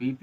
PP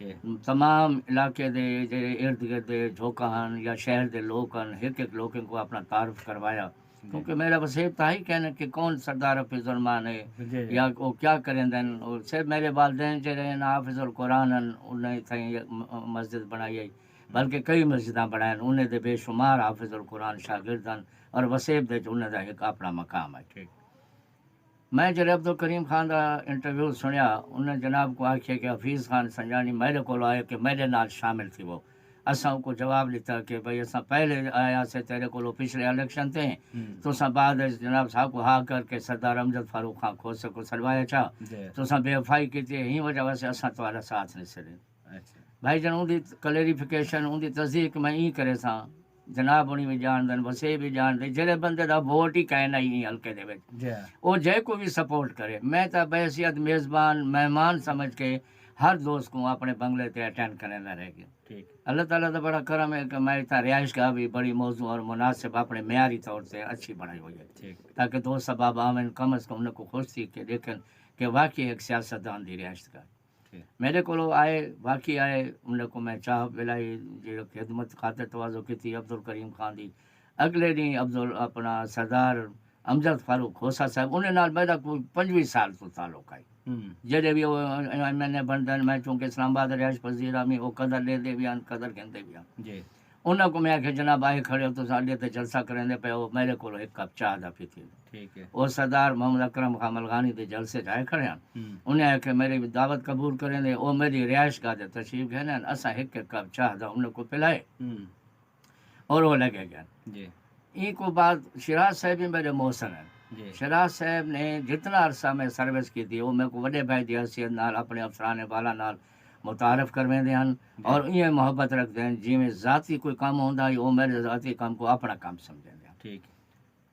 جی تمام علاقے دے جڑے ارد گرد دے جھوکا ہن یا شہر دے لوگ ہن ایک ایک لوگوں کو اپنا تعارف کروایا، کیونکہ میرا وسیب تھا ہی کہنا کہ کون سردار حفیظ الرحمان ہے جی یا وہ کیا کریں دن، اور صرف میرے والدین جڑے ہیں حافظ القرآن ہیں انہیں تھیں مسجد بنائی ہے، بلکہ کئی مسجداں بنائیں انہیں دے بے شمار حافظ القرآن شاگرد ہیں، اور وسیب دے انہیں دا ایک اپنا مقام ہے۔ ٹھیک میں جب عبدالکریم خان کا انٹرویو سنیا، انہیں جناب کو آخیا کہ حفیظ خان سنجانی میرے کو آئے کہ میرے نال شامل تھی، وہ اساں کو جواب دیتا کہ بھئی اساں پہلے آیا سے تیرے کو پچھلے الیکشن تھے تو اساں بعد جناب صاحب کو ہاں کر کے سردار امجد فاروق خان کھوسے کو سلوایا چاہ جی تو اساں بے وفائی کی تھی، ہی وجہ سے اساں تمہارا ساتھ نہیں سڑے۔ اچھا بھائی جان ان دی کلیریفیکیشن ان دی تصدیق میں ہی کرے ساں، جناب انہیں بھی جان دن وسے بھی جان دے جڑے بندے دا ووٹ ہی کہنا ہی ہلکے دے وچ جی وہ جے کو بھی سپورٹ کرے، میں تو بحیثیت میزبان مہمان سمجھ کے ہر دوست کو اپنے بنگلے تے اٹینڈ کرنے نہ رہ گیا۔ ٹھیک اللہ تعالیٰ کا بڑا کرم ہے کہ میں اتنا رہائش گاہ بھی بڑی موضوع اور مناسب اپنے معیاری طور سے اچھی بنائی ہوئی ہے، ٹھیک تاکہ دوست احباب آمن کم از کم ان کو خوش تھی کہ دیکھیں کہ واقعی ایک سیاستدان دی رہائش گاہ ٹھیک میرے کو آئے، واقعی آئے، ان کو میں چاہ پلائی جو خدمت خاطر توازو کی تھی عبدالکریم خان دی۔ اگلے دن اپنا سردار امجد فاروق کھوسا صاحب انہیں نال میرا کوئی 25 سال تو تعلق ہے، جڑے بھی وہ ایم این اے بندن میں چونکہ اسلام آباد رہائش پذیر آمی وہ قدر لے دے بھی قدر کہندے بھی جی انہوں کو میں آخیا جناب آئے کھڑے ہو تو ساڈے تے جلسہ کریں دے پے، وہ میرے کو ایک کپ چاہ دا پیتی، ٹھیک ہے وہ سردار محمد اکرم خان ملغانی دے جلسے جائے کھڑے ہیں، انہیں آخیا میری دعوت قبول کریں دے، وہ میری رہائش گاہ دے تشریف گئے ہیں، اساں ایک ایک کپ چاہ دا انہوں کو پلائے اور وہ لگے گئے۔ جی این کو بعد شراز صاحب بھی میرے محسن ہیں، جی شراز صاحب نے جتنا عرصہ میں سروس کی تھی وہ میرے کو وڈے بھائی دی حیثیت نال اپنے افسران بالا نال متعارف کرویں دے ہیں اور یہ محبت رکھتے ہیں، جی میں ذاتی کوئی کام ہوندا ہے وہ میرے ذاتی کام کو اپنا کام سمجھیں دے ہیں، ٹھیک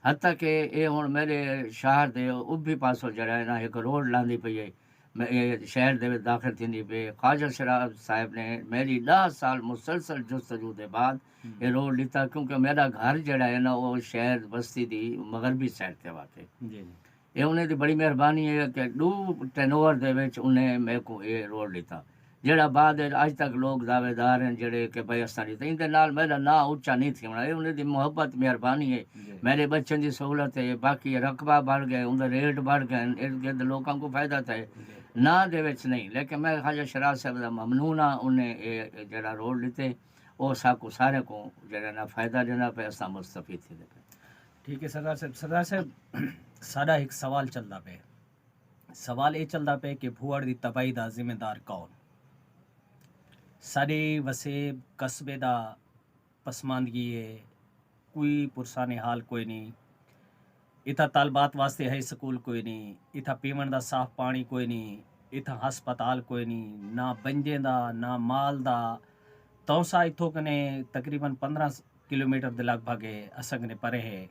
حتیٰ کہ یہ ہوں میرے شہر دے ابھی پاسوں جڑا ہے نا ایک روڈ لاندی پئی ہے، میں یہ شہر دے وچ داخل تھیندی پئی، خواجہ شراز صاحب نے میری 10 سال مسلسل جستجو دے بعد یہ روڈ لیتا، کیونکہ میرا گھر جڑا ہے نا وہ شہر بستی دی مغربی سائڈ تے واقع، جی جی یہ انہیں دی بڑی مہربانی ہے کہ 2 ٹینور دے وچ انہیں میرے کو یہ روڈ لیتا، جڑا بعد اج تک لوگ دعوے دار ہیں جڑے کہ بھائی اساں نہیں ان دے نال میرا نا اونچا نہیں تھی ہونا، یہ انہیں دی محبت مہربانی ہے، جی میرے بچوں دی سہولت ہے، باقی رقبہ بڑھ گئے ان ریٹ بڑھ گئے، ارد گرد لوگوں کو فائدہ تھا نہ دے وچ نہیں، لیکن میں خواجہ شراز صاحب دا ممنون ہاں، انہیں یہ جڑا روڈ لیتے وہ سب کو سارے کو جڑا نا فائدہ دینا پہ اساں مستفید تھے۔ ٹھیک ہے سردار صاحب ساڈا ایک سوال چلدا پے، سوال یہ چلدا پے کہ بھوڑ دی تباہی دا ذمہ دار کون؟ سارے وسیب قصبے دا پسماندگی ہے، کوئی پرسان حال کوئی نہیں، اتھا طالبات واسطے ہے سکول کوئی نہیں، اتھا پیمن دا صاف پانی کوئی نہیں، اتھا ہسپتال کوئی نہیں، نہ بنجے دا نہ مال دا، توسا اتھوں کنے تقریباً 15 کلومیٹر دے لگ بھگ ہے، اسنگ نے پرے ہے،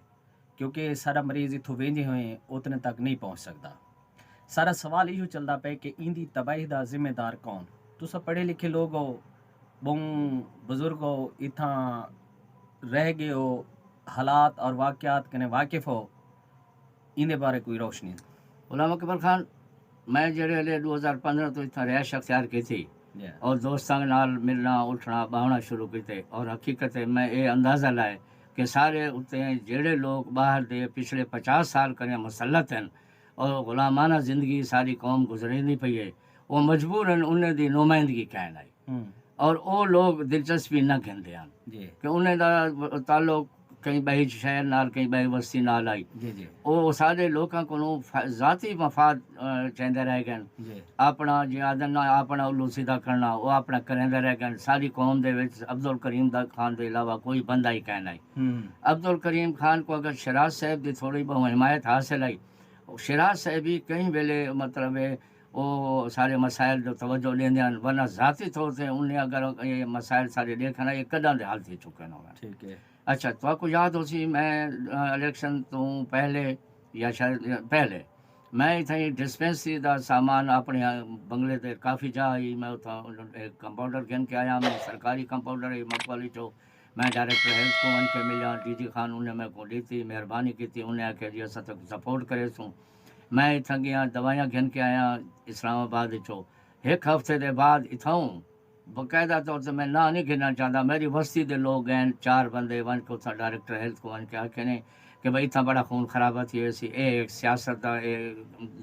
کیونکہ سارا مریض اتھوں وینجے ہوئے اتنے تک نہیں پہنچ سکتا۔ سارا سوال یہ چلتا پہ کہ ان دی تباہی دا ذمہ دار کون؟ تسا پڑھے لکھے لوگ ہو، بہوں بزرگ ہو، اتھاں رہ گئے ہو، حالات اور واقعات کنے واقف ہو، ان دے بارے کوئی روشنی؟ غلام اکبر خان میں جڑے لے 2015 تو اتنا رہائش اختیار کی تھی اور دوستان نال ملنا اٹھنا باہنا شروع کیتے، اور حقیقت ہے میں یہ اندازہ لائے کہ سارے اتنے جڑے لوگ باہر دے پچھلے 50 سال کریں مسلط ہیں اور غلامانہ زندگی ساری قوم گزرینی پئی ہے، وہ مجبور ہیں انہیں دی نمائندگی کہنا ہے، اور وہ لوگ دلچسپی نہ گھندے ہیں جی کہ انہیں دا تعلق کئی بہی شہر نال کئی بہی بستی نال آئی، جی جی وہ سارے لوگوں کو ذاتی مفاد چاہتے رہ گئے، جی اپنا جی آدن اپنا الو سیدھا کرنا وہ اپنا کریندے رہ گئے، ساری قوم دے وچ عبدالکریم خان دے علاوہ کوئی بندہ ہی کہنا ہے۔ عبدالکریم خان کو اگر شراز صاحب دی تھوڑی بہت حمایت حاصل آئی، شراز صاحب بھی کئی ویلے مطلب ہے وہ سارے مسائل جو توجہ لیندے ہیں، ورنہ ذاتی طور سے انہیں اگر یہ مسائل سارے دیکھنا یہ کداں دے حل تھی چکے ہیں۔ ٹھیک ہے اچھا تو آپ کو یاد ہو سی میں الیکشن تو پہلے یا شاید پہلے میں اتنے ڈسپینسری دا سامان اپنے بنگلے تے کافی جا آئی، میں اتنا ایک کمپاؤنڈر گھن کے آیا، میں سرکاری کمپاؤنڈر ہے مکوالی چو، میں ڈائریکٹر ہیلتھ کو ان کے ملیا، ڈی جی خان انہیں میں کو دیتی مہربانی کی تھی، انہیں آخیا جی اصل تک سپورٹ کرے سوں، میں اتنا گیا دوائیاں گھن کے آیا اسلام آباد چو، ایک ہفتے دے بعد اتھاؤں باقاعدہ طور سے میں نہ نہیں گننا چاہتا، میری بستی دے لوگ ہیں 4 بندے ون کو تھا ڈائریکٹر ہیلتھ کو ون کے آکھے نے کہ بھائی اتنا بڑا خون خرابہ تھی ایسی ایک سیاست دا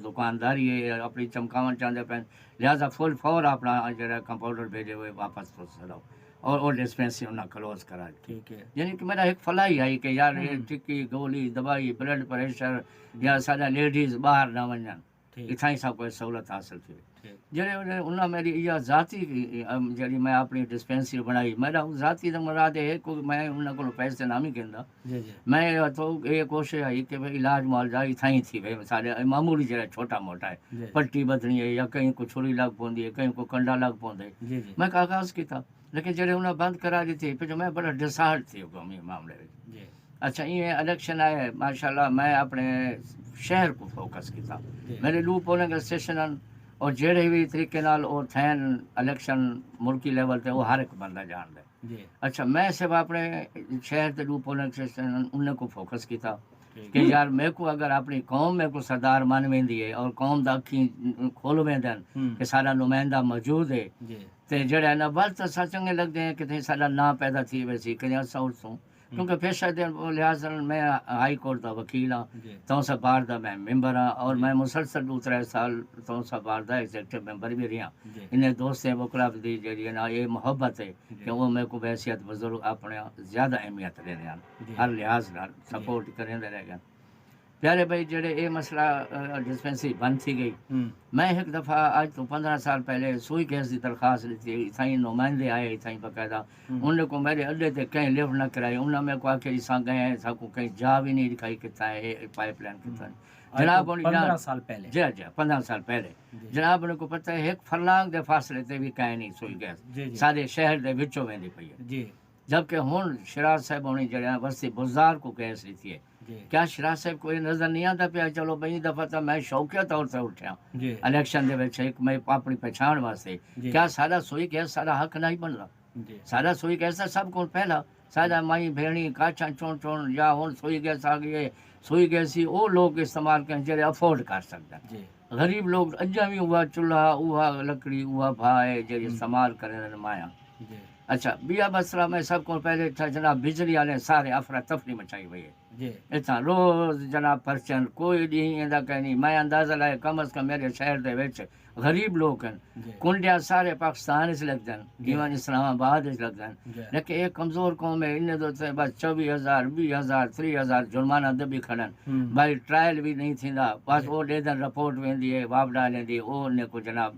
دکانداری ہے اپنی چمکاون چاہتے پہ، لہٰذا فور اپنا جڑا کمپاؤنڈر بھیجے ہوئے واپس تو سڑو اور ڈسپینسری انہیں کلوز کرا دی۔ ٹھیک ہے یعنی کہ میرا ایک فلائی آئی کہ یار یہ ٹکی گولی دوائی بلڈ پریشر یا سارا لیڈیز باہر نہ ونجن، ٹھیک اتنا ہی سب کوئی سہولت حاصل تھی۔ ٹھیک جڑے انہیں میری یہ ذاتی جڑی میں اپنی ڈسپینسری بنائی، میرا ذاتی تو مراد ہے کہ میں انہوں کو پیسے نہ بھی کہندا، جی جی میں تو یہ کوشش آئی کہ بھائی علاج معالجہ اتنا ہی تھی، بھائی سارے معمولی جڑا چھوٹا موٹا ہے جی پٹی بدنی ہے یا کہیں کو چھری لگ پوندی ہے کہیں کو کنڈا لگ پوندے، جی جی میں آغاز کیتا، لیکن جڑے انہیں بند کرا دی تھی پھر میں بڑا ڈسہارٹ تھی قومی معاملے میں۔ جی اچھا یہ الیکشن آئے ماشاءاللہ میں اپنے شہر کو فوکس کیتا، جی میرے لو پولنگ اسٹیشن اور جہڑے بھی طریقے نال اور تھین الیکشن ملکی لیول تے وہ ہر ایک بندہ جان دے۔ جی اچھا میں صرف اپنے شہر تے لو پولنگ اسٹیشن انہیں کو فوکس کیتا ٹھیک کہ یار میں کو اگر اپنی قوم میں کو سردار من ویندی ہے اور قوم دا اکھیں کھول ویندن کہ سارا نمائندہ موجود ہے جی تے جڑے نا بل تو چنگے لگتے ہیں کہ تھے سارا نا پیدا تھی ویسی کہ اساں اٹھوں کیونکہ پیشہ دے لحاظ میں ہائی کورٹ دا وکیل ہاں، جی تو سا بار دا میں ممبر ہاں اور میں مسلسل 2-3 سال تو سا بار دا ایگزیکٹو ممبر بھی رہا۔ جی انہیں دوستیں وکلا دی جڑی ہے نا یہ محبت ہے کہ وہ میرے کو بحیثیت بزرگ اپنے زیادہ اہمیت دے رہے ہیں، ہر لحاظ نال سپورٹ کریں دے رہے گا۔ پیارے بھائی جڑے یہ مسئلہ ڈسپینسری بند تھی گئی، میں ایک دفعہ آج تو 15 سال پہلے سوئی گیس کی درخواست لیتی، اتھائی نمائندے آئے اتھائی باقاعدہ انہیں کو میرے اڈے تے کہیں لفٹ نہ کرائی، انہوں نے میرے کو آخر اساں گئے ہیں سا کو کہیں جا بھی نہیں دکھائی کتنا ہے پائپ لائن کتنا ہے جناب 15 سال پہلے جی 15 سال پہلے جناب نے کو پتہ ہے ایک فرلانگ دے فاصلے تے بھی کہیں نہیں سوئی گیس جی جی سارے شہر دے وچوں ویندی پئی ہے، جی جبکہ ہن شراز صاحب ہونی جڑا بستی بازار کو گیس لیتی ہے، جی کیا شراز صاحب کو یہ نظر نہیں آتا پیا چلو بئی دفعہ تو میں شوقیہ طور سے اٹھیا جی الیکشن دے وچ ایک میں اپنی پہچان واسطے، جی کیا سارا سوئی گیس سارا حق نہیں بندا، جی سارا سوئی گیس سب کو پہلا سارا مائی بھیڑی کاچھا چون یا ہن سوئی گیس آ گئی ہے، سوئی گیس ہی وہ لوگ استعمال کریں جڑے افورڈ کر سکتے ہیں، جی غریب لوگ اجا بھی ہوا چولہا ہوا لکڑی ہوا بھائے جڑے استعمال کریں مایا۔ جی اچھا بیا مسئلہ میں سب کو پہلے تھا جناب بجلی والے سارے افراتفری مچائی ہوئی ہے، جی اتنا روز جناب پرچن کوئی ڈی دا کہ نہیں، میں اندازہ لائے کم از کم میرے شہر دے وچ غریب لوگ ہیں جی کنڈیا سارے پاکستان اس لگتے ہیں ایون اسلام آباد اس لگتے ہیں، جی لیکن ایک کمزور قوم ہے انہیں تو تے بس 24,000 20,000 30,000 جرمانہ دبی کھڑن بھائی ٹرائل بھی نہیں تھیندا بس وہ ڈے دن رپورٹ ویندی ہے واپڈا لیندی وہ انہیں کو جناب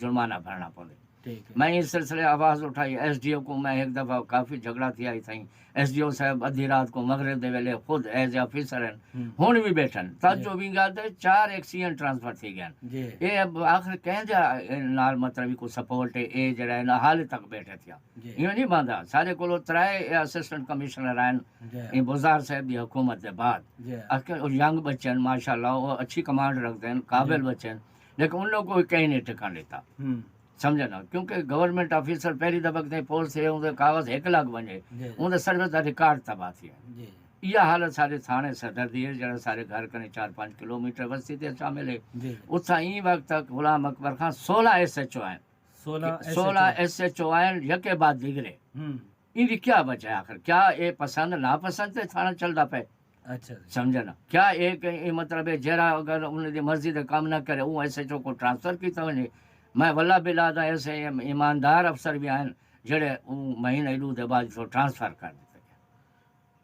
جرمانہ بھرنا پوندے۔ ٹھیک ہے میں اس سلسلے آواز اٹھائی ایس ڈی او کو، میں ایک دفعہ کافی جھگڑا تھی آئی تھیں ایس ڈی او صاحب ادھی رات کو مغرب دے ویلے خود ایز اے آفیسر ہیں ہن بھی بیٹھن تجو بھی گل دے 4 ایکسیڈنٹ ٹرانسفر تھی گئے، جی یہ آخر کہیں دیا نال مطلب کو سپورٹ ہے اے جڑا ہے نا حال تک بیٹھے تھیا جی یہ نہیں باندھا سارے کو 3 اسسٹنٹ کمشنر ہیں جی بزار صاحب دی حکومت کے بعد، جی ینگ بچے ہیں ماشاء اللہ وہ اچھی کمانڈ رکھتے ہیں قابل بچے ہیں، لیکن ان لوگوں کو کہیں نہیں ٹکا لیتا سمجھے نا، کیونکہ گورنمنٹ آفیسر پہلی دفعہ کتنے پولیس ہے ان کاغذ 1 لاکھ بنے ان سروس کا ریکارڈ تباہ تھی ہے، جی یہ حالت سارے تھانے صدر دی ہے جڑا سارے گھر کنے 4-5 کلومیٹر بستی تے شامل ہے، جی اتھا این وقت تک غلام اکبر خان 16 ایس ایچ او ہیں 16 ایس ایچ او ہیں یکے بعد دیگرے، ان کی کیا وجہ ہے آخر کیا یہ پسند ناپسند تے تھانا چلتا پہ اچھا سمجھے نا، کیا ایک مطلب ہے جہاں اگر انہوں دی مرضی دے کام نہ کرے وہ ایس ایچ او کو ٹرانسفر کیتا ونے، میں واللہ بلا دا ایسے ایماندار افسر بھی ہیں جڑے مہینے ایڈو دے بعد تو ٹرانسفر کر دیتے گئے،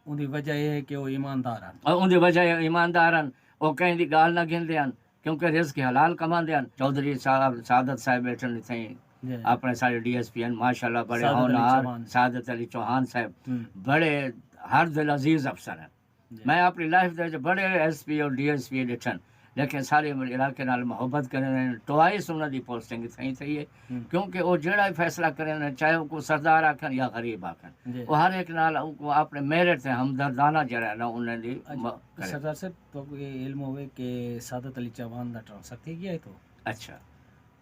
ان کی وجہ یہ ہے کہ وہ ایماندار ہیں اور ان دی وجہ ایماندار ہیں وہ کہیں دی گال نہ گھندے ہیں کیونکہ رزق حلال کماندے ہیں۔ چودھری صاحب سعادت صاحب بیٹھن تھیں جی اپنے سارے ڈی ایس پی ہیں ماشاءاللہ بڑے سعادت علی ہونہار، چوہان۔ سعادت علی چوہان صاحب ہوں، بڑے ہر دل عزیز افسر ہیں، جی میں اپنی لائف دے بڑے ایس پی اور ڈی ایس پی ڈٹھن لیکن سارے علاقے نال محبت کریں ٹوائس انہوں دی پوسٹنگ تھی ہے کیونکہ وہ جڑا فیصلہ کریں چاہے وہ کو سردار آکھن یا غریب آکھن جی وہ ہر ایک نال کو اپنے میرٹ سے ہمدردانہ جڑا ہے نا انہیں دی کرے۔ سردار صاحب تو یہ علم ہوئے کہ سعادت علی چوہان دا ٹرانسفر تھی گیا ہے تو اچھا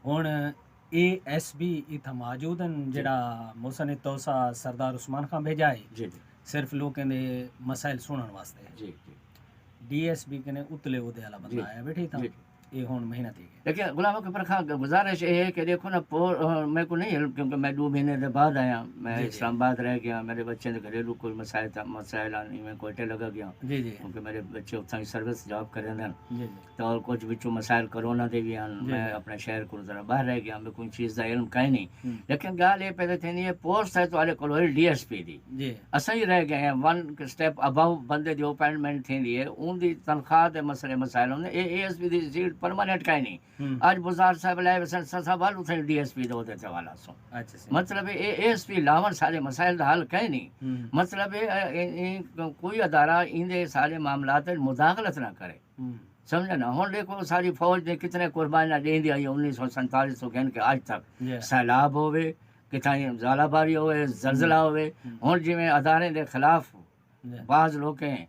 ہوں اے ایس بی اتنا موجود ہیں جڑا موسن توسا سردار عثمان خان بھیجا ہے جی جی صرف لوگوں دے مسائل سنن واسطے، جی جی ڈی ایس بی کنے اتلے عہدے والا بندہ آیا بیٹھے تھا جی یہ ہون مہینہ تھی لیکن غلام اکبر خان گزارش یہ ہے کہ دیکھو نا میں کو نہیں علم کیونکہ میں 2 مہینے کے بعد آیا میں جی، جی۔ اسلام آباد رہ گیا میرے بچے کے گھریلو کوئی مسائل آنے میں کوئٹے لگا گیا جی جی کیونکہ میرے بچے اتنا سروس جاب کریں جی جی تو اور کچھ بچوں مسائل کرونا دے بھی جی، میں جی۔ اپنے شہر کو ذرا باہر رہ گیا میں کوئی چیز کا علم کہیں نہیں ہوں، لیکن گال یہ پیدا تھی یہ پوسٹ ہے تو والے کو ڈی ایس پی دی جی اصل ہی رہ گئے ہیں 1 سٹیپ ابو بندے کی اپائنٹمنٹ تھی ہے ان کی تنخواہ کے مسئلے مسائل اے ایس پی کی سیٹ پرماننٹ کہیں نہیں ہوں، اج بزار صاحب لائے وسن صاحب اتنے ڈی ایس پی دے تے والا سو اچھا سی مطلب اے ایس پی لاون سارے مسائل کا حل کہیں نہیں ہوں، مطلب کوئی ادارہ اندے سارے معاملات مداخلت نہ کرے ہوں، سمجھا نا ہوں دیکھو ساری فوج نے کتنے قربانیاں دیں آئی 1947 تو کہن کے آج تک جی سیلاب ہوئے کتنے زالہ باری ہوئے زلزلہ ہوئے ہوں جی ادارے دے خلاف جی بعض لوگ ہیں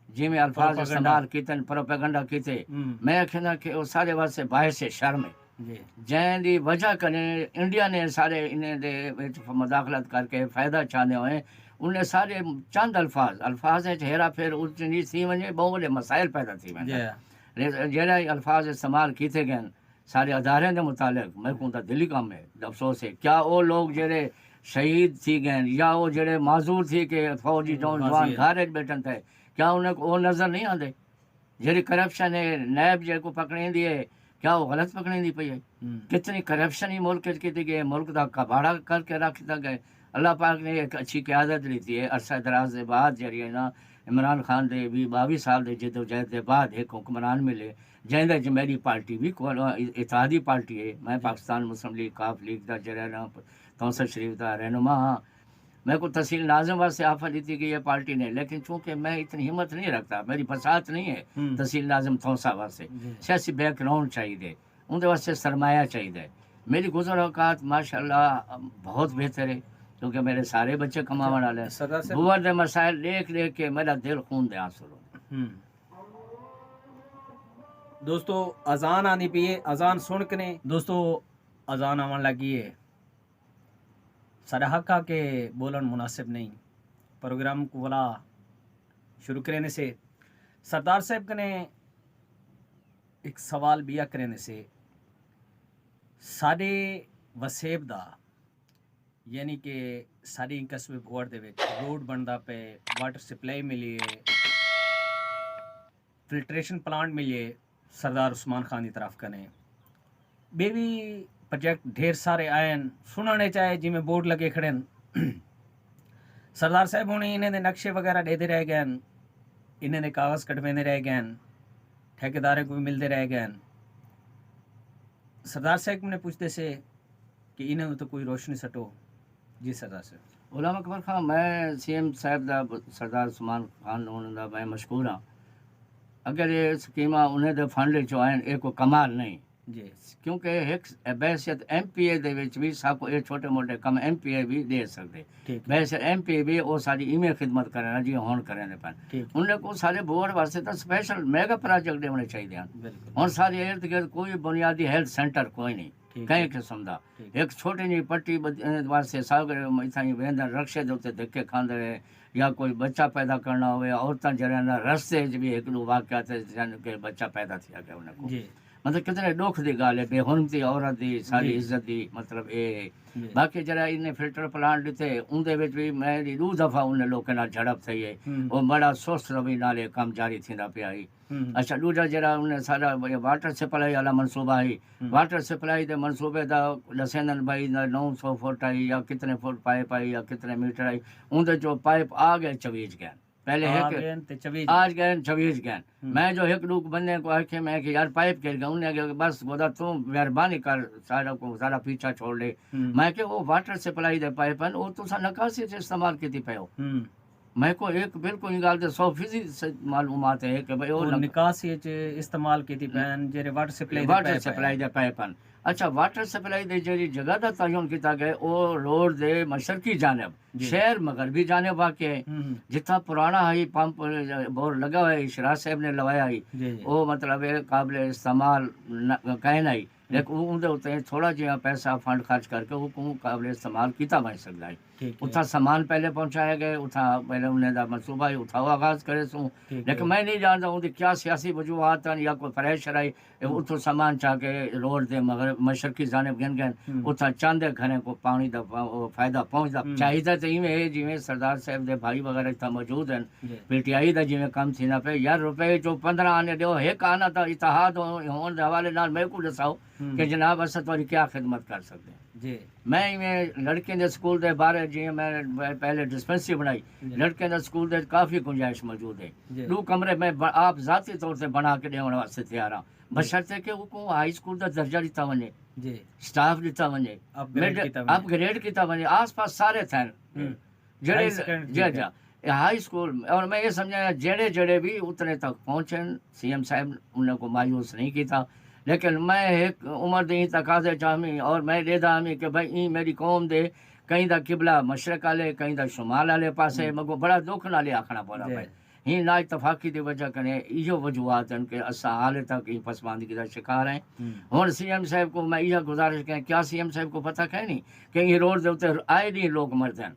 جی میں الفاظ Propaganda. استعمال کیتے پروپیگنڈا کیتے ہوں، میں کہنا کہ وہ سارے واسطے باعث شرم ہے جی جن کی وجہ کرنے انڈیا نے سارے انہیں دے وچ مداخلت کر کے فائدہ چاہتے ہوئے انہیں سارے چند الفاظ ہیرا پھر اچ نیچ تھی وجے بہت بڑے مسائل پیدا تھی جی وجہ جہاں الفاظ استعمال کیتے گئے سارے ادارے کے متعلق میں کہوں دلی کام ہے افسوس ہے کیا وہ لوگ جڑے شہید تھی گئے یا وہ جڑے معذور تھی کہ فوجی جوان گھر بیٹھن تھے کیا انہیں وہ نظر نہیں آتے جی کرپشن ہے نیب جے کو پکڑیں دی ہے کیا وہ غلط پکڑیں دی پئی ہے ہوں، کتنی کرپشن ہی ملک کی گئی ملک کا کباڑا کر کے رکھ دیا گئے اللہ پاک نے ایک اچھی قیادت لیتی ہے عرصہ دراز کے بعد جی ہے نا عمران خان دے بھی 22 سال دے جد و جہد کے بعد ایک حکمران ملے جہاں میری پارٹی بھی اتحادی پارٹی ہے میں پاکستان مسلم لیگ کاف لیگ کا جڑا نا کوثر شریف کا رہنما ہاں میں کو تحصیل ناظم واسطے آفر دیتی گئی ہے پارٹی نے لیکن چونکہ میں اتنی ہمت نہیں رکھتا میری فساد نہیں ہے ہوں، تحصیل ناظم تھوسا واسطے جی سیاسی بیک گراؤنڈ چاہیے اندر واسطے سرمایہ چاہیے میری گزر اوقات ماشاء اللہ بہت بہتر ہے کیونکہ میرے سارے بچے کماون والے سردار صاحب بوور دے مسائل دیکھ دیکھ کے میرا دل خون دے آنسو رو ہوں دوستو اذان آنی پیے اذان سن کے نے دوستو اذان آن لگی ہے سارا حق آ کے بولن مناسب نہیں پروگرام کو بلا شروع کرنے سے سردار صاحب نے ایک سوال بیا کرنے سے سارے وسیب دا یعنی کہ ساری قصبے بھوڑ دے وچ روڈ بندا پہ واٹر سپلائی ملی ہے فلٹریشن پلانٹ ملیے سردار عثمان خان کی طرف کنے بھی پروجیکٹ ڈھیر سارے آئے سننے چاہے جی میں بورڈ لگے کھڑے سردار صاحب ہونے انہیں دے نقشے وغیرہ دے رہ گئے انہیں دے کاغذ کٹوے رہ گئے ٹھیکیدارے کو بھی ملتے رہ گئے سردار صاحب نے پوچھتے سے کہ انہیں تو کوئی روشنی سٹو جی سردار صاحب غلام اکبر خان میں سی ایم صاحب دا سردار عثمان خان ہونے دا میں مشکور ہاں اگر یہ سکیماں انہیں دے فنڈ چو آئیں یہ کوئی کمال نہیں جی کیونکہ ایک بحثیت ایم پی اے دے وچ بھی سب کو یہ چھوٹے موٹے کم ایم پی اے بھی دے سکتے ٹھیک بحثیت ایم پی اے بھی وہ ساری ایویں خدمت کرنا جی ہون کریں پہ ٹھیک انہیں کو سارے بورڈ واسطے تو اسپیشل میگا پروجیکٹ ہونے چاہیے بالکل ہوں سارے ارد گرد کوئی بنیادی ہیلتھ سینٹر کوئی نہیں ٹھیک کئی قسم کا ٹھیک ایک چھوٹی جی پٹی واسطے سب اتنا وہدن رکشے دے دھکے کھاندے رہے یا کوئی بچہ پیدا کرنا ہوئے عورتیں جڑے رستے بھی ایک دو واقعات کہ بچہ پیدا تھیا گیا انہیں کو جی مطلب کتنے دکھ دی گال ہے بے حرمتی عورت دی ساری جی عزت دی مطلب یہ جی باقی جڑا انہیں فلٹر پلانٹ دیتے اندر بھی میری 2 دفعہ انہیں لوگوں نال جھڑپ تھی ہے ہوں وہ بڑا سست روی نال کام جاری تھیندا پیا ہے ہوں اچھا دوجا جڑا انہیں سارا واٹر سپلائی والا منصوبہ ہے واٹر سپلائی دے منصوبے دا دسندن بھائی 900 فٹ آئی یا کتنے فٹ پائپ آئی یا کتنے میٹر آئی اندر جو پائپ آ گئے چویج گئے پہلے ہے آج گئے چویج گئے میں جو ایک لوگ بندے کو آخے میں کہ یار پائپ گر گیا انہیں کہ بس گودا تو مہربانی کر سارا کو سارا پیچھا چھوڑ لے میں کہ وہ واٹر سپلائی دے پائپ ہیں وہ تو نکاسی سے استعمال کی پہ ہو میں کو ایک بالکل گل تو 100% معلومات ہے کہ بھائی وہ نکاسی استعمال کی پین جڑے واٹر سپلائی دے پائپ ہیں اچھا واٹر سپلائی دے جی جگہ کا تعین کیا گیا وہ روڈ دے مشرقی جانب شہر مغربی جانب واقع ہے جتنا پرانا ہے پمپ بور لگا ہوا ہے شراز صاحب نے لوایا ہے وہ مطلب قابل استعمال کہنا ہے لیکن وہ اندر ہوتے ہیں تھوڑا جہا پیسہ فنڈ خرچ کر کے وہ قابل استعمال کیتا بن سکتا ہے. اتنا سامان پہلے پہنچایا گئے اتنا پہلے انہیں دا منصوبہ ہی اتھاؤ آغاز کرے سوں. لیکن میں نہیں جانتا ہوں کیا سیاسی وجوہات ہیں یا کوئی پریشر آئی اتوں سامان چاہ کے روڈ دے مغرب مشرقی جانب گن گئے اتنا چاندے گھریں کو پانی دا فائدہ پہنچتا چاہیے تو ایویں جی سردار صاحب دے بھائی وغیرہ اتنا موجود ہیں پی ٹی آئی دا جی کم تھی نہ پہ یار روپے جو 15 آنے دیو ایک آنا تو اتحاد ہونے دے حوالے نال میں کو دساؤ کہ جناب اساں تھوڑی کیا خدمت کر سکتے ہیں. جی میں لڑکیاں دے سکول دے بارے جی میں پہلے ڈسپنسری بنائی لڑکیاں دے سکول دے کافی گنجائش موجود ہے. 2 کمرے میں آپ ذاتی طور سے بنا کے ڈیون واسطے تیار ہاں بشرطے کہ وہ کو ہائی اسکول دا درجہ دیتا ونے جی سٹاف دیتا ونے اپ گریڈ کیتا ونے آس پاس سارے تھے جڑے جی جی ہائی اسکول. اور میں یہ سمجھایا جڑے بھی اتنے تک پہنچن سی ایم صاحب انہیں کو مایوس نہیں کیتا. لیکن میں ایک عمر دیں تقاضے چاہمی اور میں دے دا ہمیں کہ بھائی این میری قوم دے کہیں دا قبلہ مشرق والے کہیں دا شمال والے پاسے مگو بڑا دکھ نالے آکھنا پڑا بھائی ہی نا اتفاقی دی وجہ کنے ایو وجوہات ہیں کہ اساں حال تک ہی پسماندگی دا شکار ہیں. ہن سی ایم صاحب کو میں یہ گزارش کریں کیا سی ایم صاحب کو پتہ کہ نہیں کہ یہ روڈ دے اوتے آئے دن لوگ مرتے ہیں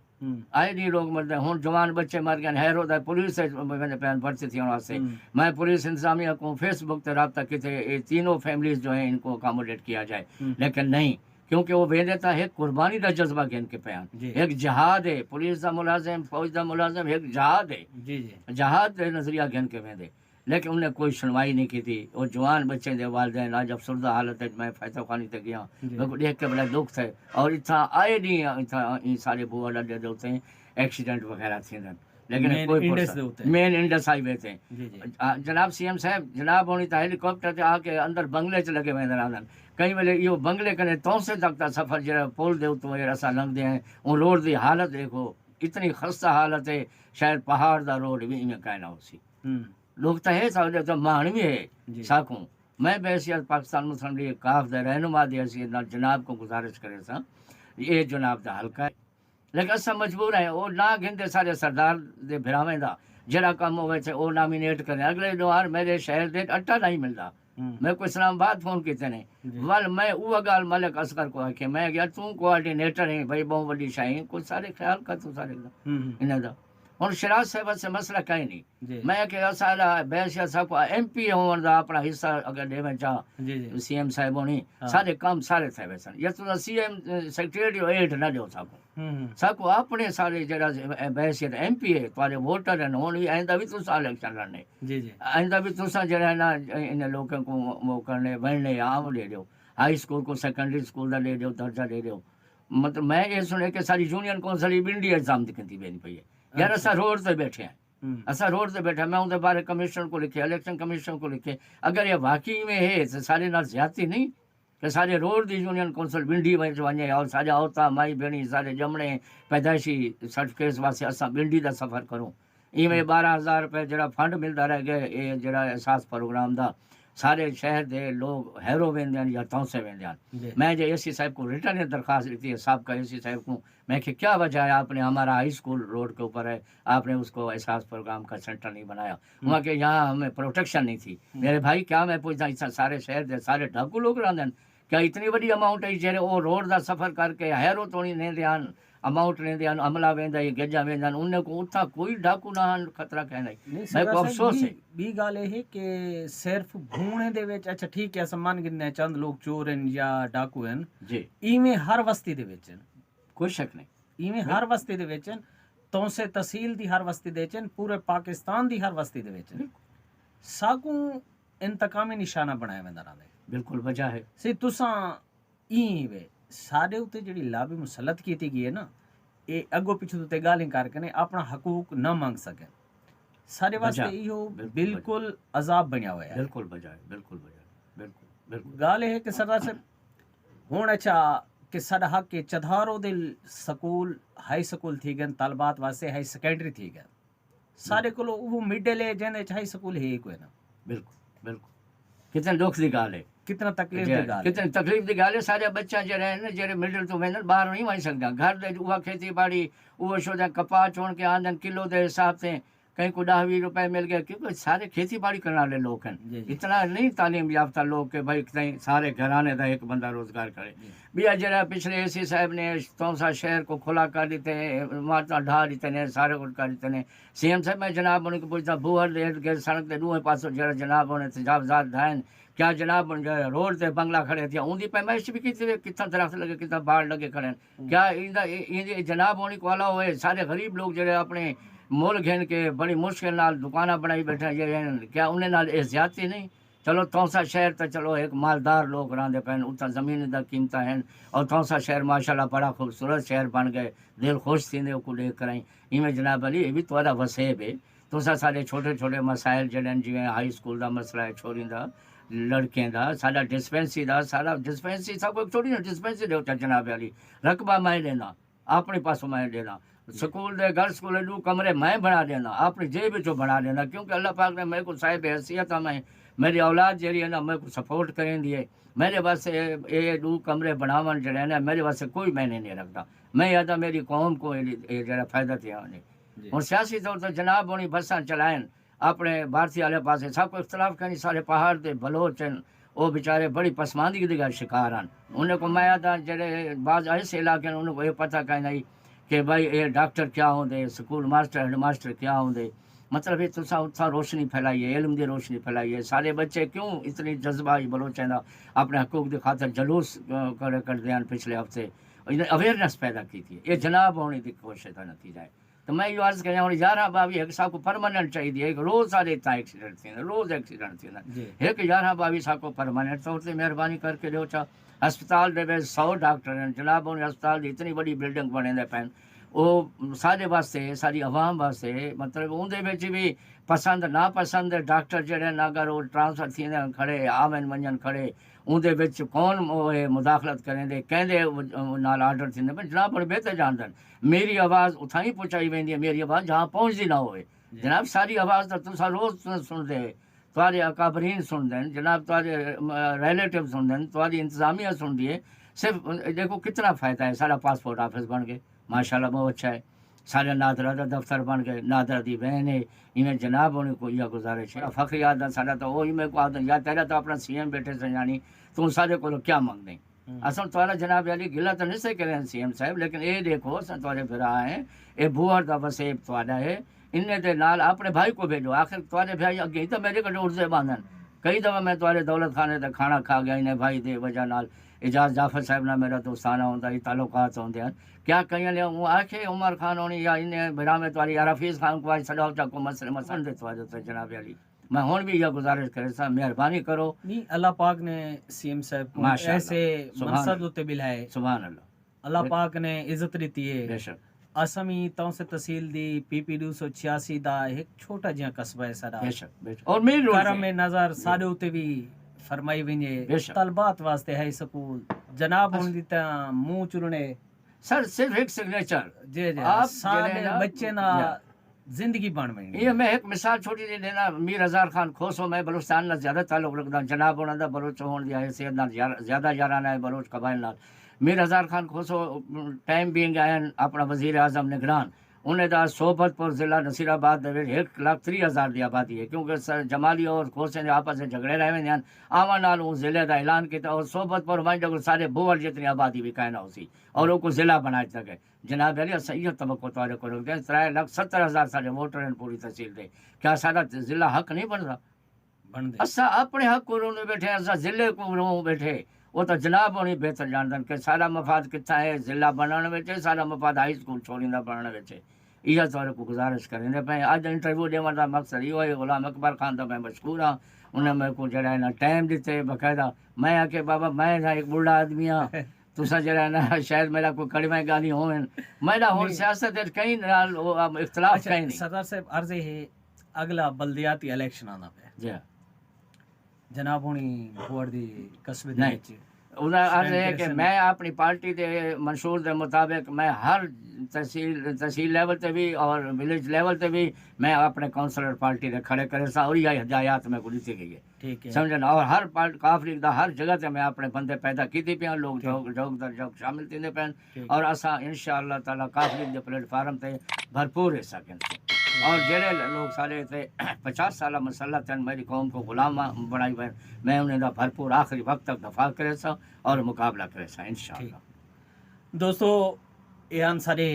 آئے دن لوگ مرتے ہیں. ہن جوان بچے مر گئے حیرو دا پولیس میں پین بھرتی تھی واسطے میں پولیس انتظامیہ کو فیس بک تے رابطہ کیتے یہ تینوں فیملیز جو ہیں ان کو اکاموڈیٹ کیا جائے لیکن نہیں کیونکہ وہ ویندے تا ایک قربانی دا جذبہ گن کے پیان ایک جہاد ہے پولیس دا ملازم فوج دا ملازم ایک جہاد ہے جہاد دے نظریہ گن کے ویندے لیکن انہیں کوئی سنوائی نہیں کی تھی. وہ جوان بچے دے والدین آج افسردہ حالت ہے. میں فیصلہ خانی تے گیا میں کو دیکھ کے بڑا دکھ تھے اور اتنا آئے نہیں اتنا سارے بوا ڈے ہوتے ہیں ایکسیڈنٹ وغیرہ تھے لیکن کوئی مین انڈس ہائی وے تھے. جناب سی ایم صاحب جناب ہونی تا ہیلی کاپٹر تے آ کے اندر بنگلے چ لگے ویندے رہندن کئی ویلے یہ بنگلے کنے تو سے تک تا سفر جڑا پول دے اتوں اساں لنگدے ہیں وہ روڈ دی حالت دیکھو اتنی خستہ حالت ہے شاید پہاڑ دا روڈ بھی میں کہنا ہو سی. لوگ تو ہے سارے تو مانوی ہے ساکوں. میں بحیثیت پاکستان مسلم لیگ کاف دے رہنما دی حیثیت جناب کو گزارش کرے سا یہ جناب دا حلقہ ہے لیکن اساں مجبور ہیں وہ نہ گھنتے سارے سردار دے بھراویں دا جڑا کام ہوئے تھے وہ نامینیٹ کریں. اگلے دوار میرے شہر دے اٹا نہیں ملتا میں کو اسلام آباد فون کیتے نے ول میں وہ گال ملک اصغر کو کہ میں گیا تو کوآرڈینیٹر ہیں بھائی بہت بڑی شاہیں کوئی سارے خیال کر تو سارے انہاں دا. ہن شراز صاحب سے مسئلہ کہیں نہیں میں کہ اسالا بحیثیت صاحب کو ایم پی ہون دا اپنا حصہ اگر دے میں چاہ سی ایم صاحب ہونی سارے کام سارے تھے ویسن یا تو سی ایم سیکریٹری ایڈ نہ دیو ساکو اپنے سارے جڑا بحیثیت ایم پی ہے تارے ووٹر ہیں ہونی آئندہ بھی تو سال الیکشن لڑنے آئندہ بھی تو سا جڑا ہے نا ان لوگوں کو وہ کرنے بڑھنے عام دے دیو ہائی اسکول کو سیکنڈری اسکول دا دے دیو درجہ دے دیو. مطلب میں یہ سنے کہ ساری یونین کونسل بنڈی ایگزام دکھتی بینی پئی ہے یار اسا روڈ تے بیٹھے ہیں اسا روڈ تے بیٹھے میں اندر بارے کمشنر کو لکھے الیکشن کمیشن کو لکھے اگر یہ واقعی میں ہے تو سارے نال زیادتی نہیں کہ سارے روڈ دی یونین کونسل بنڈی ونے اور سارے عورتاں مائی بہنی سارے جمنے پیدائشی سرٹیفکیٹ واسطے اسا بنڈی دا سفر کروں. ایویں 12,000 روپے جڑا فنڈ ملتا رہ گئے یہ جڑا احساس پروگرام دا سارے شہر دے لوگ ہیرو ویندے یا تونسے ویندے. میں جو اے سی صاحب کو ریٹرن درخواست دیتی ہے سابقہ اے سی صاحب کو میں کہ کیا وجہ ہے آپ نے ہمارا ہائی اسکول روڈ کے اوپر ہے آپ نے اس کو احساس پروگرام کا سینٹر نہیں بنایا وہاں کہ یہاں ہمیں پروٹیکشن نہیں تھی. میرے بھائی کیا میں پوچھتا اس سارے شہر دے سارے ڈاکو لوگ رہندے کیا اتنی بڑی اماؤنٹ ہے جڑے وہ روڈ دا سفر کر کے ہیرو توڑی نہیں دیان اماؤنٹ نہیں دیان عملہ ویندا یہ گجا ویندا انہیں کو اتھا کوئی ڈاکو نہ خطرہ کہنا میں کو افسوس ہے. بی گل ہے کہ صرف بھونے دے وچ اچھا ٹھیک ہے سمان گنے چند لوگ چور ہیں یا ڈاکو ہیں جی ایویں ہر وستی دے وچ کوئی شک نہیں ایویں ہر وستی دے وچ تو سے تحصیل دی ہر وستی دے وچ پورے پاکستان دی ہر وستی دے وچ ساکوں انتقامی نشانہ بنایا ویندا رہندا بالکل وجہ ہے سی تساں ای وے ساڈے اوتے جڑی لابی مسلط کیتی گئی ہے نا اے اگو پیچھے تے گالیں کر کے اپنا حقوق نہ مانگ سکے سارے واسطے ایو بالکل عذاب بنیا ہوا ہے بالکل وجہ ہے بالکل وجہ بالکل بالکل گال ہے کہ سردار صاحب ہن اچھا کہ ساڈا حق کے چدھارو دل سکول ہائی سکول تھی گئے طالبات واسطے ہائی سیکنڈری تھی گئے سارے کو وہ مڈل ہے جن ہائی سکول ہے کوئی نا بالکل بالکل کتنے دکھ دی گال ہے کتنا تکلیف دی گال کتنی تکلیف دی گال ہے سارے بچہ جڑے ہیں جڑے مڈل تو ویندن باہر نہیں وئی سکدا گھر دے اوہ کھیتی باڑی اوہ شو دے کپاہ چون کے آندن کلو دے حساب سے کہیں کو 10-20 روپے مل گئے، کیونکہ سارے کھیتی باڑی کرنے والے لوگ ہیں، جی جی اتنا نہیں تعلیم یافتہ لوگ کہ بھائی کہیں سارے گھرانے کا ایک بندہ روزگار کرے. جی بیا جڑا پچھلے اے سی صاحب نے تونسا شہر کو کھلا کر دیتے ہیں، مارتا ڈھا دیتے ہیں، سارے کچھ کر دیتے ہیں. سی ایم صاحب میں جناب ان کو پوچھتا بوہر دے ارد گرد سڑک کے دوئیں پاسوں جڑا جناب انہیں تجاوزات ڈھائیں، کیا جناب روڈ تے بنگلہ کھڑے تھے ان کی پیمائش بھی کی کتنا درخت لگے کتنا باڑ لگے کھڑے ہیں، کیا جناب ہونے کو والا ہوئے سارے غریب لوگ جڑے اپنے مول گھن کے بڑی مشکل نال دکانیں بنائی بیٹھے ہیں، کیا انہیں نال زیادتی نہیں؟ چلو تونسا شہر تو چلو ایک مالدار لوگ رہتے پے، اتنا زمین دا قیمت ہیں، اور تونسا شہر ماشاءاللہ بڑا خوبصورت شہر بن گئے، دل خوش تھے کو دیکھ کریں. ایویں جناب علی یہ بھی تھوڑا وسیب ہے. تسا سارے چھوٹے چھوٹے مسائل جڑے جی ہائی سکول دا مسئلہ ہے چھوڑی دا لڑکیں دا سارا ڈسپینسری دا سارا ڈسپینسری سب کو چھوڑی نا ڈسپینسری دو جناب علی رقبہ میں لینا اپنے پاسوں میں لینا سکول دے گھر سکول 2 کمرے میں بنا دینا اپنی جیب جو بنا دینا کیونکہ اللہ پاک نے میرے کو صاحب حیثیت میں میری اولاد جی ہے نا میرے کو سپورٹ کریں دیے میرے واسطے یہ 2 کمرے بناون جڑے ہیں نا میرے واسطے کوئی معنی نہیں رکھتا. میں یاد میری قوم کو یہ جڑا فائدہ تھا ہوں سیاسی طور پر جناب ہونی بساں چلائیں اپنے بھارتی والے پاسے سب کو اختلاف کرنی سارے پہاڑ تے بلوچ ہیں وہ بیچارے بڑی پسماندگی کا شکار ہیں. انہیں کو میں یاد جڑے بعض ایسے علاقے ہیں انہیں کو یہ پتہ کہ نہیں کہ بھائی یہ ڈاکٹر کیا ہوندے سکول ماسٹر ہیڈ ماسٹر کیا ہوندے. مطلب یہ تسا اتنا روشنی پھیلائیے علم دی روشنی پھیلائیے. سارے بچے کیوں اتنی جذبہ بلوچیں دا اپنے حقوق کی خاطر جلوس کر دیا پچھلے ہفتے اویئرنیس پیدا کی تھی. یہ جناب ہونے کی کوشش کا نتیجہ ہے. تو میں یہ عرض کریں 11-22 ایک سا کو پرماننٹ چاہیے ایک روز سارے اتنا ایکسیڈنٹ تھے روز ایکسیڈنٹ تھے ایک 11-22 سا کو پرماننٹ طور سے مہربانی کر کے دو. ہسپتال دے 100 ڈاکٹر ہیں جناب ان ہسپتال دی اتنی بڑی بلڈنگ بنے دے پین وہ سارے واسطے ساری عوام واسطے مطلب اندر بھی پسند ناپسند ڈاکٹر جڑے اگر وہ ٹرانسفر تھی کھڑے آون ونجن کھڑے اندر کون مداخلت کریں دے کہندے نال آرڈر تھے جناب بڑے بہتر جاندن. میری آواز اتھاں ہی پہنچائی ویندی ہے میری آواز جہاں پہنچتی نہ ہوئے. جناب ساری آواز تو تسا روز سن دے تھوڑے اکابرین سن دیں جناب تھوڑے ریلیٹیو سن دیں تھوڑی انتظامیہ سن دیے. صرف دیکھو کتنا فائدہ ہے. سارا پاسپورٹ آفس بن گئے ماشاءاللہ بہت اچھا ہے. سارے نادرہ دا دفتر بن گئے نادرہ دی بہن ہے انہیں جناب ہونے کو یہ گزارش ہے. فخر یاد ہے سارا تو وہی میں کو آدھا یا تیرا تو اپنا سی ایم بیٹھے سے جانی تم سارے کو کیا مانگ دیں. اصل تھوڑا جناب علی گلا تو نہیں سے کریں سی ایم صاحب لیکن یہ دیکھو تھوڑے پھرا ہیں یہ بوہر دا وسیب تھوڑا ہے انہیں دے نال اپنے بھائی کو بھیجو. آخر تھوڑے بھائی اگے ہی تو میرے کو اردے باندھن کئی دفعہ میں تھوڑے دولت خانے تے کھانا کھا گیا انہیں بھائی دے وجہ نال اعجاز جعفر صاحب نہ میرا دوستانہ ہوتا یہ تعلقات ہوتے ہیں. کیا کہیں لے وہ آکھے عمر خان ہونی یا انہیں بھرا میں تھوڑی یا رفیظ خان کو آج سڑاؤ چاہ کو مسئلے دے تو جناب علی میں ہون بھی یہ گزارش کرے سا مہربانی کرو. نہیں اللہ پاک نے سی ایم صاحب کو ایسے منصب ہوتے بلائے سبحان اللہ اللہ پاک نے عزت دیتی ہے. بے شک اسمی تون سے تحصیل دی پی پی 286 دا ایک چھوٹا جہاں قصبہ ہے سارا بے شک بے شک اور میری کرم نظر سارے ہوتے بھی فرمائی ونجے طلبات واسطے ہے سکول جناب ہون دیتا منہ چلنے سر صرف ایک سگنیچر جی جی سارے بچے نا زندگی بن میں یہ میں ایک مثال چھوٹی سی دینا. میر ہزار خان کھوسو میں بلوچستان نال زیادہ تعلق رکھتا جناب ہونا دا بلوچ ہون دیا حیثیت نال زیادہ یارانہ ہے بلوچ قبائل نال. میر ہزار خان کھوسو ٹائم بینگ آئے اپنا وزیر اعظم نگران انہیں دا صحبت پور ضلع نصیر آباد دے 1,30,000 دی آبادی ہے کیونکہ سر جمالی اور کھوسے نے آپس میں جھگڑے رہے ہیں آواں نال وہ ضلع دا اعلان کیا اور صحبت پور وائن جگہ سارے بوہر جتنی آبادی بھی کائنا ہو سی اور وہ کو ضلع بنائے سکے. جناب علی صحیح توقع توارے کو رکھ دیں 3,70,000 سارے ووٹر ہیں پوری تحصیل دے کیا سارا ضلع حق نہیں بن رہا بن دے اسا اپنے حق کو رونے بیٹھے اسا ضلع کو رو بیٹھے. وہ تو جناب ہونی بہتر جاندن کہ سارا مفاد کتنا ہے ضلع بنانے بیٹھے سارا مفاد ہائی سکول چھوڑیندہ بنانے بیٹھے. یہ تو کو گزارش کریں پہ اج انٹرویو ڈیون کا مقصد یہ ہے. غلام اکبر خان تو میں مشکور ہاں انہیں میرے کو جڑا ہے نا ٹائم دیتے باقاعدہ. میں آ کے بابا میں ایک بوڑھا آدمی ہاں تسا جڑا ہے نا شاید میرا کوئی کڑویں گالی ہوئیں میرا ہوں سیاست کہیں اختلاف کہیں نہیں. سردار صاحب عرض ہے اگلا بلدیاتی الیکشن آنا پہ جی جناب ہونی بوہر دی قصبے دے نہیں انہیں عرض ہے کہ میں اپنی پارٹی دے منشور دے مطابق میں ہر تحصیل لیول تے بھی اور ولیج لیول تے بھی میں اپنے کونسلر پارٹی دے کھڑے کرے سا اور یہ ہدایات میں کو دیتی گئی ہے. ٹھیک ہے سمجھنا اور ہر کافری دا ہر جگہ تے میں اپنے بندے پیدا کیتے پیا لوگ جوگ در جوگ شامل تھیندے پین اور اسا انشاءاللہ تعالی کافری دے پلیٹ فارم تے بھرپور حصہ کیں. اور جڑے لوگ سارے تھے 50 سالہ مسلطن میری قوم کو غلام بنائی ہوئے میں انہیں دا بھرپور آخری وقت تک دفاع کرے سا اور مقابلہ کرے سا انشاءاللہ. دوستو ایان سارے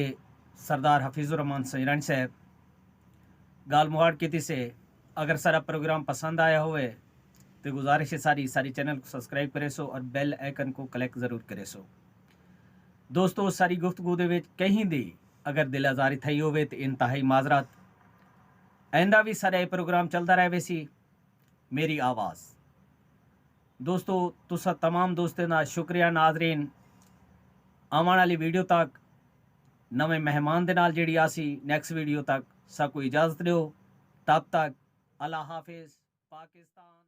سردار حفیظ الرحمان سنجرانی صاحب گال موہاڑ کیتی سے اگر سارا پروگرام پسند آیا ہوئے تو گزارش ہے ساری چینل کو سبسکرائب کرے سو اور بیل آئیکن کو کلک ضرور کرے سو. دوستو ساری گفتگو دے وچ کہیں دی اگر دل آزاری تھئی ہوئے تو انتہائی معذرت. آئندہ بھی سارا یہ پروگرام چلتا رہے ویسی میری آواز. دوستو تسا تمام دوستوں کا شکریہ. ناظرین آنے والی ویڈیو تک نویں مہمان دے نال جیڑی آسی نیکسٹ ویڈیو تک سا کو اجازت دیو. تب تک اللہ حافظ. پاکستان.